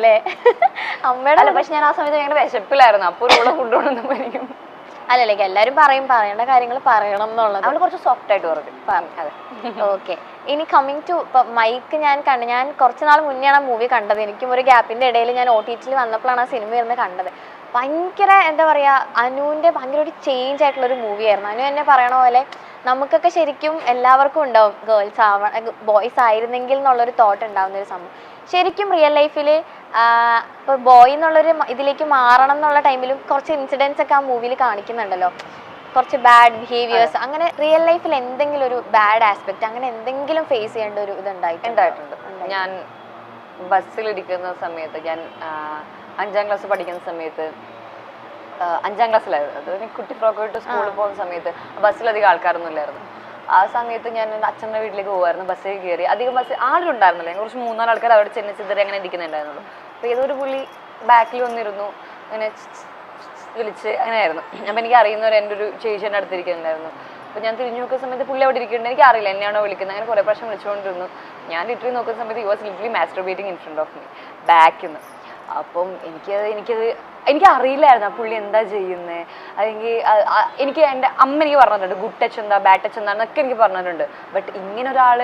അല്ലേ അമ്മയുടെ അല്ല പക്ഷെ ഞാൻ ആ സമയത്ത് ഭയങ്കര വിശപ്പിലായിരുന്നു. അപ്പൊ ഒരു ഫുഡ് കൊണ്ടൊന്നും എനിക്ക് അല്ലല്ലേ എല്ലാരും പറയേണ്ട കാര്യങ്ങൾ പറയണം എന്നുള്ളത്. അവള് കുറച്ച് സോഫ്റ്റ് ആയിട്ട് പറഞ്ഞു. അതെ. ഓക്കെ, ഇനി കമ്മിങ് ടു ഇപ്പൊ മൈക്ക് ഞാൻ കുറച്ച് നാൾ മുന്നെയാണ് ആ മൂവി കണ്ടത്. എനിക്കും ഒരു ഗ്യാപ്പിന്റെ ഇടയിൽ ഞാൻ OTT വന്നപ്പോഴാണ് ആ സിനിമ ഇരുന്ന് കണ്ടത്. ഭയങ്കര എന്താ പറയാ, അനുവിന്റെ ഭയങ്കര ഒരു ചേഞ്ച് ആയിട്ടുള്ള ഒരു മൂവിയായിരുന്നു. അനു തന്നെ പറയണ പോലെ നമുക്കൊക്കെ ശരിക്കും എല്ലാവർക്കും ഉണ്ടാവും ബോയ്സ് ആയിരുന്നെങ്കിൽ എന്നുള്ളൊരു തോട്ട് ഉണ്ടാവുന്ന ഒരു സംഭവം. ശരിക്കും റിയൽ ലൈഫിൽ ഇപ്പോൾ ബോയ് എന്നുള്ളൊരു ഇതിലേക്ക് മാറണം എന്നുള്ള ടൈമിലും കുറച്ച് ഇൻസിഡൻസ് ഒക്കെ ആ മൂവിയിൽ കാണിക്കുന്നുണ്ടല്ലോ, കുറച്ച് ബാഡ് ബിഹേവിയേഴ്സ്. അങ്ങനെ റിയൽ ലൈഫിൽ എന്തെങ്കിലും ഒരു ബാഡ് ആസ്പെക്ട് അങ്ങനെ എന്തെങ്കിലും ഫേസ് ചെയ്യേണ്ട ഒരു ഉണ്ടായിട്ടുണ്ട്. ഞാൻ ബസ്സിലിരിക്കുന്ന സമയത്ത്, ഞാൻ 5ാം ക്ലാസ് പഠിക്കുന്ന സമയത്ത്, 5ാം ക്ലാസ്സിലായിരുന്നു. അത് കുട്ടി ഫ്രോക്ക് ഇട്ട് സ്കൂളിൽ പോകുന്ന സമയത്ത് ബസ്സിലധികം ആൾക്കാരൊന്നും ഇല്ലായിരുന്നു. ആ സമയത്ത് ഞാൻ എൻ്റെ അച്ഛൻ്റെ വീട്ടിലേക്ക് പോകുമായിരുന്നു. ബസ്സിൽ കയറി അധികം ആളുണ്ടായിരുന്നില്ല. ഞാൻ കുറച്ച് 3-4 ആൾക്കാർ അവിടെ ചെന്ന് ചിതറി അങ്ങനെ ഇരിക്കുന്നുണ്ടായിരുന്നുള്ളൂ. അപ്പോൾ ഏതൊരു പുള്ളി ബാക്കിൽ വന്നിരുന്നു, അങ്ങനെ വിളിച്ച് അങ്ങനെയായിരുന്നു. അപ്പം എനിക്ക് അറിയുന്നവർ എൻ്റെ ഒരു ചേച്ചിയുടെ അടുത്തിരിക്കുന്നുണ്ടായിരുന്നു. അപ്പോൾ ഞാൻ തിരിഞ്ഞു നോക്കുന്ന സമയത്ത് പുള്ളി അവിടെ ഇരിക്കുന്നുണ്ട്. എനിക്ക് അറിയില്ല എന്നെയാണോ വിളിക്കുന്നത്. അങ്ങനെ കുറേ പ്രാവശ്യം വിളിച്ചുകൊണ്ടിരുന്നു. ഞാൻ ലിറ്ററലി നോക്കുന്ന സമയത്ത് you was literally masturbating in front of me, ബാക്കിൽ നിന്ന്. അപ്പം എനിക്ക് അറിയില്ലായിരുന്നു ആ പുള്ളി എന്താ ചെയ്യുന്നത്. അല്ലെങ്കിൽ എനിക്ക് എൻ്റെ അമ്മ എനിക്ക് പറഞ്ഞിട്ടുണ്ട് ഗുഡ് ടച്ച് എന്താ ബാഡ് ടച്ച് എന്താന്നൊക്കെ എനിക്ക് പറഞ്ഞിട്ടുണ്ട്. ബട്ട് ഇങ്ങനെ ഒരാൾ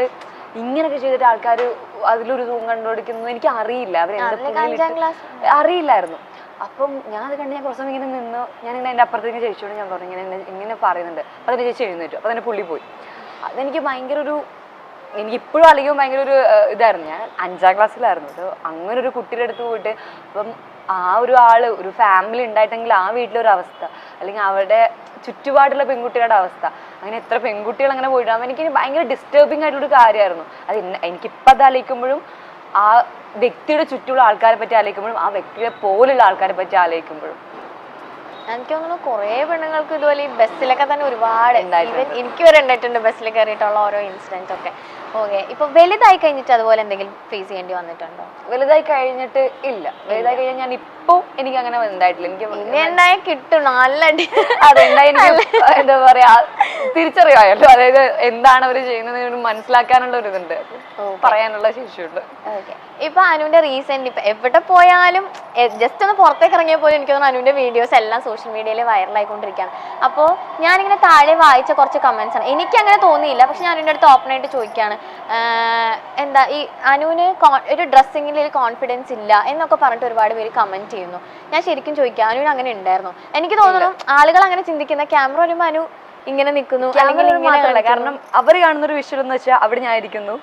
ഇങ്ങനെയൊക്കെ ചെയ്തിട്ട് ആൾക്കാർ അതിലൊരു സൂം കണ്ടുപിടിക്കുന്നത് എനിക്ക് അറിയില്ല. അറിയില്ലായിരുന്നു. അപ്പം ഞാൻ അത് കണ്ട് ഞാൻ കുറച്ച് സമയം ഇങ്ങനെ നിന്ന് ഞാനിങ്ങനെ എൻ്റെ അപ്പുറത്തേക്ക് ചേച്ചിയോട് ഞാൻ പറഞ്ഞു ഇങ്ങനെ പറയുന്നുണ്ട്. അപ്പം അതിൻ്റെ ചേച്ചി എഴുന്നേറ്റു. അപ്പം തന്നെ പുള്ളി പോയി. അതെനിക്ക് ഭയങ്കര എനിക്കിപ്പോഴും അല്ലെങ്കിൽ ഭയങ്കര ഒരു ഇതായിരുന്നു. ഞാൻ 5ാം ക്ലാസ്സിലായിരുന്നു. അത് അങ്ങനെ ഒരു കുട്ടിയുടെ അടുത്ത് പോയിട്ട് അപ്പം ആ ഒരു ആള് ഒരു ഫാമിലി ഉണ്ടായിട്ടെങ്കിൽ ആ വീട്ടിലൊരു അവസ്ഥ, അല്ലെങ്കിൽ അവരുടെ ചുറ്റുപാടുള്ള പെൺകുട്ടികളുടെ അവസ്ഥ, അങ്ങനെ എത്ര പെൺകുട്ടികൾ അങ്ങനെ പോയിട്ടാകുമ്പോൾ എനിക്ക് ഭയങ്കര ഡിസ്റ്റർബിങ് ആയിട്ടുള്ളൊരു കാര്യമായിരുന്നു. അത് എനിക്കിപ്പം അത് ആലോചിക്കുമ്പോഴും ആ വ്യക്തിയുടെ ചുറ്റുമുള്ള ആൾക്കാരെ പറ്റി ആലോചിക്കുമ്പോഴും ആ വ്യക്തിയെ പോലുള്ള ആൾക്കാരെ പറ്റി ആലോചിക്കുമ്പോഴും എനിക്ക് തോന്നുന്നു കുറേ പെണ്ണുങ്ങൾക്ക് ഇതുപോലെ ഈ ബസ്സിലൊക്കെ തന്നെ ഒരുപാട് എനിക്ക് വരെ ഉണ്ടായിട്ടുണ്ട് ബസ്സിൽ കയറിയിട്ടുള്ള ഓരോ ഇൻസിഡൻസ് ഒക്കെ. ഓക്കെ, ഇപ്പൊ വലുതായി കഴിഞ്ഞിട്ട് അതുപോലെ എന്തെങ്കിലും ഫേസ് ചെയ്യേണ്ടി വന്നിട്ടുണ്ടോ? വലുതായി കഴിഞ്ഞിട്ട് ഇല്ല. വലുതായി കഴിഞ്ഞാൽ ഞാൻ ഇപ്പൊ എനിക്ക് അങ്ങനെ ഉണ്ടായിട്ടില്ല. എനിക്ക് എന്തായാലും കിട്ടും നല്ല അതെന്താ എനിക്ക് എന്താ പറയാ തിരിച്ചറിയാമല്ലോ, അതായത് എന്താണ് അവർ ചെയ്യുന്നത് മനസ്സിലാക്കാനുള്ള ഒരു ഇതുണ്ട്, പറയാനുള്ള ശേഷിയുണ്ട്. ഓക്കെ, ഇപ്പൊ അനുവിന്റെ റീസെന്റ് ഇപ്പൊ എവിടെ പോയാലും ജസ്റ്റ് ഒന്ന് പുറത്തേക്ക് ഇറങ്ങിയ പോലും എനിക്ക് തോന്നുന്നു അനുവിന്റെ വീഡിയോസ് എല്ലാം സോഷ്യൽ മീഡിയയിൽ വൈറലായിക്കൊണ്ടിരിക്കുകയാണ്. അപ്പോൾ ഞാനിങ്ങനെ താഴെ വായിച്ച കുറച്ച് കമന്റ്സ് ആണ്, എനിക്ക് അങ്ങനെ തോന്നിയില്ല. പക്ഷെ ഞാൻ എൻ്റെ അടുത്ത് ഓപ്പണായിട്ട് ചോദിക്കുകയാണ്, എന്താ ഈ അനുവിന് ഒരു ഡ്രസ്സിങ്ങിൽ ഒരു കോൺഫിഡൻസ് ഇല്ല എന്നൊക്കെ പറഞ്ഞിട്ട് ഒരുപാട് പേര് കമന്റ് ചെയ്യുന്നു. ഞാൻ ശരിക്കും ചോദിക്കാം, അനുവിന് അങ്ങനെ ഉണ്ടായിരുന്നു? എനിക്ക് തോന്നുന്നു ആളുകൾ അങ്ങനെ ചിന്തിക്കുന്ന ക്യാമറ വരുമ്പോൾ അനു ഇങ്ങനെ നിൽക്കുന്നു, കാരണം അവർ കാണുന്ന ഒരു വിഷ്വൽ എന്ന് വെച്ചാൽ അവിടെ ഞാൻ ഇരിക്കുന്നു,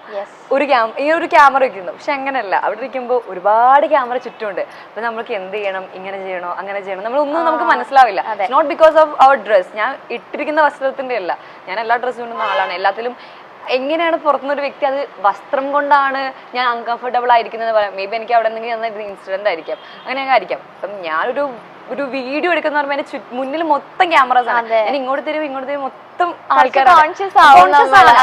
ഈ ഒരു ക്യാമറ വെക്കുന്നു. പക്ഷെ അങ്ങനെയല്ല, അവിടെ ഇരിക്കുമ്പോൾ ഒരുപാട് ക്യാമറ ചുറ്റുമുണ്ട്. അപ്പൊ നമ്മൾക്ക് എന്ത് ചെയ്യണം, ഇങ്ങനെ ചെയ്യണോ അങ്ങനെ ചെയ്യണം, നമ്മളൊന്നും നമുക്ക് മനസ്സിലാവില്ല. Not because of our dress. ഞാൻ ഇട്ടിരിക്കുന്ന വസ്ത്രത്തിന്റെ അല്ല, ഞാൻ എല്ലാ ഡ്രസ്സും കൊണ്ടുന്ന ആളാണ്. എല്ലാത്തിലും എങ്ങനെയാണ് പുറത്തുനിന്നൊരു വ്യക്തി അത് വസ്ത്രം കൊണ്ടാണ് ഞാൻ അൺകംഫർട്ടബിൾ ആയിരിക്കുന്നത് പറയാം. മേ ബി എനിക്ക് അവിടെ എന്തെങ്കിലും ഇൻസിഡന്റ് ആയിരിക്കാം, അങ്ങനെയൊക്കെ ആയിരിക്കാം. അപ്പം ഞാനൊരു വീഡിയോ എടുക്കുന്ന പറയുമ്പോൾ എന്റെ മുന്നിൽ മൊത്തം ക്യാമറാസ് ആണ്. ഞാൻ ഇങ്ങോട്ട് തരും മൊത്തം ആൾക്കാരാണ്.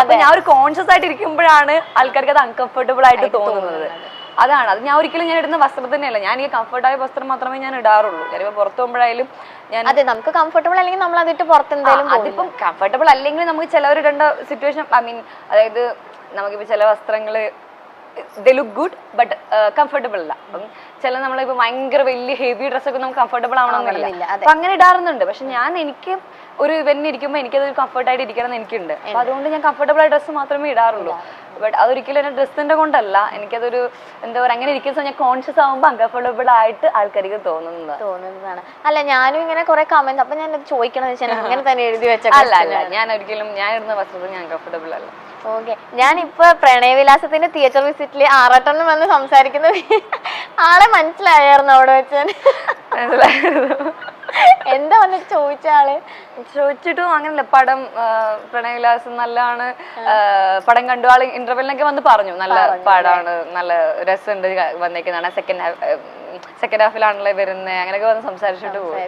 അപ്പൊ ഞാൻ ഒരു കോൺഷ്യസ് ആയിട്ട് ഇരിക്കുമ്പോഴാണ് ആൾക്കാർക്ക് അത് അൺകംഫർട്ടബിൾ ആയിട്ട് തോന്നുന്നത്. അതാണ് അത്. ഞാൻ ഒരിക്കലും ഞാൻ ഇടുന്ന വസ്ത്രം തന്നെയല്ല, ഞാൻ ഈ കംഫർട്ടായ വസ്ത്രം മാത്രമേ ഞാൻ ഇടാറുള്ളൂ. ചിലപ്പോൾ പുറത്തു പോകുമ്പോഴായാലും നമുക്ക് കംഫർട്ടബിൾ അല്ലെങ്കിൽ നമ്മൾ അതിട്ട് പുറത്തെന്തായാലും അതിപ്പം കംഫർട്ടബിൾ അല്ലെങ്കിൽ നമുക്ക് ചിലവരിടേണ്ട സിറ്റുവേഷൻ, ഐ മീൻ അതായത് നമുക്കിപ്പോൾ ചില വസ്ത്രങ്ങള് they look good but comfortable അല്ല. അപ്പം ചില നമ്മളിപ്പോ ഭയങ്കര വലിയ ഹെവി ഡ്രസ്സൊക്കെ നമുക്ക് കംഫർട്ടബിൾ ആവണമെന്നില്ല. അപ്പൊ അങ്ങനെ ഇടാറുന്നുണ്ട്. പക്ഷെ എനിക്ക് ഒരു ഇവന്റ് ഇരിക്കുമ്പോൾ എനിക്കത് കംഫർട്ടായിട്ട് ഇരിക്കണം എന്ന് എനിക്കുണ്ട്. അപ്പൊ അതുകൊണ്ട് ഞാൻ കംഫർട്ടബിൾ ആയ ഡ്രസ്സ് മാത്രമേ ഇടാറുള്ളൂ. ബട്ട് അതൊരിക്കലും എന്റെ ഡ്രസ്സിന്റെ കൊണ്ടല്ല. എനിക്കതൊരു എന്താ പറയുക, അങ്ങനെ ഇരിക്കുന്ന ഞാൻ കോൺഷ്യസ് ആകുമ്പോൾ അൺകംഫർട്ടബിൾ ആയിട്ട് ആൾക്കാർക്ക് തോന്നുന്നതാണ്. അല്ല, ഞാനും ഇങ്ങനെ കുറെ കമന്റ്, അപ്പൊ ഞാൻ ചോദിക്കണം അങ്ങനെ തന്നെ എഴുതി വെച്ച അല്ല ഞാൻ ഒരിക്കലും ഞാൻ ഇടുന്ന വസ്ത്രത്തിൽ ഞാൻ കംഫർട്ടബിൾ അല്ല. ഓക്കെ, ഞാനിപ്പോ പ്രണയവിലാസത്തിന്റെ തിയേറ്റർ വിസിറ്റില് ആറാട്ടം വന്ന് സംസാരിക്കുന്ന ആളെ മനസ്സിലായിരുന്നു അവിടെ വെച്ച്. എന്താ വന്നിട്ട് ചോദിച്ച ആള്? ചോദിച്ചിട്ടും അങ്ങനല്ല. പടം പ്രണയവിലാസം നല്ലതാണ്, പടം കണ്ടു. ആള് ഇന്റർവെല്ലിനൊക്കെ വന്ന് പറഞ്ഞു നല്ല പടമാണ്, നല്ല രസമുണ്ട് വന്നേക്കുന്നതാണ്, സെക്കൻഡ് ഹാഫിലാണല്ലോ വരുന്നത്, അങ്ങനെയൊക്കെ വന്ന് സംസാരിച്ചിട്ട് പോകും.